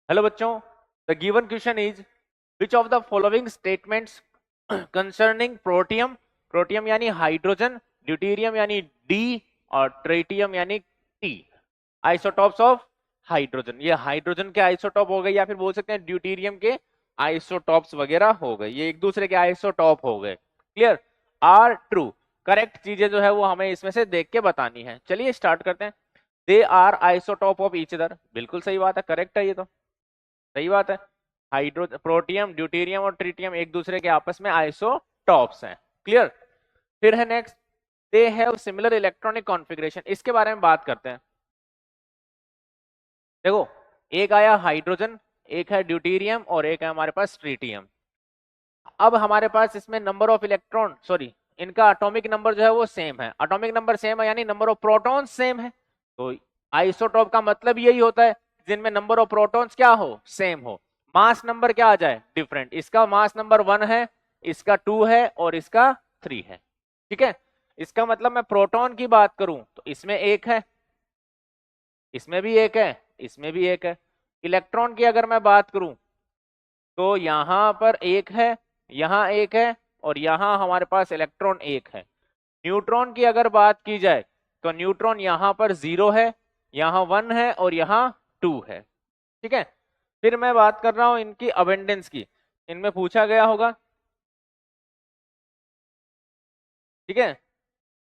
Hello बच्चों, the given question is which of the following statements concerning protium, protium यानी hydrogen, deuterium यानी D और tritium यानी T, isotopes of hydrogen. ये hydrogen के isotope हो गए या फिर बोल सकते हैं ड्यूटेरियम के आइसोटॉप्स वगैरह हो गए, ये एक दूसरे के आइसोटॉप हो गए। क्लियर? Are true. करेक्ट चीजें जो है वो हमें इसमें से देख के बतानी है। चलिए स्टार्ट करते हैं। They are isotope of each other, बिल्कुल सही बात है, करेक्ट है, ये तो सही बात है। हाइड्रो प्रोटियम, ड्यूटेरियम और ट्रिटियम एक दूसरे के आपस में आइसोटॉप्स हैं। क्लियर? फिर है next, they have similar electronic configuration. इसके बारे में बात करते हैं। देखो, एक आया हाइड्रोजन, एक है ड्यूटेरियम और एक है हमारे पास ट्रिटियम। अब हमारे पास इसमें नंबर ऑफ इलेक्ट्रॉन, सॉरी, इनका एटॉमिक नंबर जो है वो सेम है। एटॉमिक नंबर सेम है यानी नंबर ऑफ प्रोटॉन्स सेम है। तो आइसोटॉप का मतलब यही होता है जिनमें नंबर ऑफ प्रोटॉन्स क्या हो, सेम हो। मास नंबर क्या आ जाए, डिफरेंट। इसका मास नंबर 1 है, इसका 2 है और इसका 3 है। ठीक है? इसका मतलब मैं प्रोटॉन की बात करूं तो इसमें एक है, इसमें भी एक है, इसमें भी एक है। इलेक्ट्रॉन की अगर मैं बात करूं तो यहां पर एक है, यहां एक है और यहां हमारे पास इलेक्ट्रॉन एक है। न्यूट्रॉन की अगर बात की जाए तो न्यूट्रॉन यहां पर 0 है, यहां 1 है और यहां 2 है। ठीक है? फिर मैं बात कर रहा हूं इनकी अबेंडेंस की, इनमें पूछा गया होगा। ठीक है?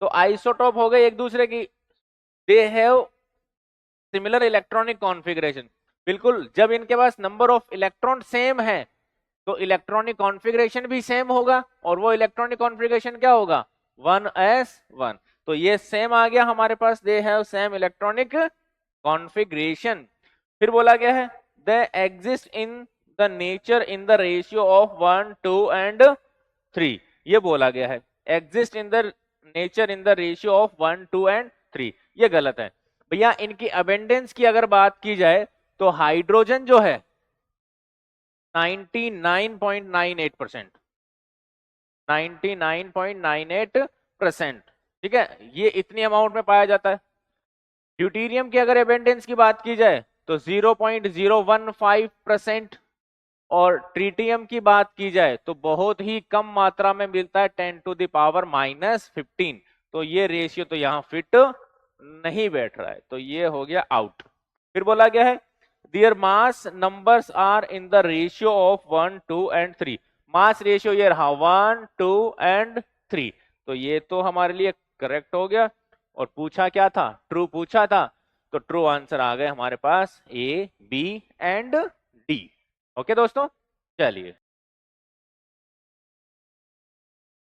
तो आइसोटॉप हो गए एक दूसरे की, they have similar electronic configuration. बिल्कुल, जब इनके पास नंबर ऑफ इलेक्ट्रॉन सेम है तो इलेक्ट्रॉनिक कॉन्फ़िगरेशन भी सेम होगा और वो इलेक्ट्रॉनिक कॉन्फ़िगरेशन क्या होगा, 1s1। तो ये सेम आ गया हमारे पास, they have same electronic configuration. फिर बोला गया है they exist in the nature in the ratio of 1 2 and 3। ये बोला गया है exist in the nature in the ratio of 1 2 and 3। ये गलत है भैया। इनकी अबेंडेंस की अगर बात की जाए तो हाइड्रोजन जो है 99.98%, 99.98%। ठीक है? ये इतनी अमाउंट में पाया जाता है। ड्यूटेरियम की अगर एबेंडेंस की बात की जाए तो 0.015%। और ट्रिटियम की बात की जाए तो बहुत ही कम मात्रा में मिलता है, 10⁻⁻15। तो ये रेशियो तो यहां फिट नहीं बैठ रहा है, तो ये हो गया आउट। फिर बोला गया है their mass numbers are in the ratio of 1 2 and 3। Mass ratio ये रहा 1 2 एंड 3। तो ये तो हमारे लिए करेक्ट हो गया। और पूछा क्या था, ट्रू पूछा था, तो ट्रू आंसर आ गए हमारे पास A B and D. Okay दोस्तों, चलिए।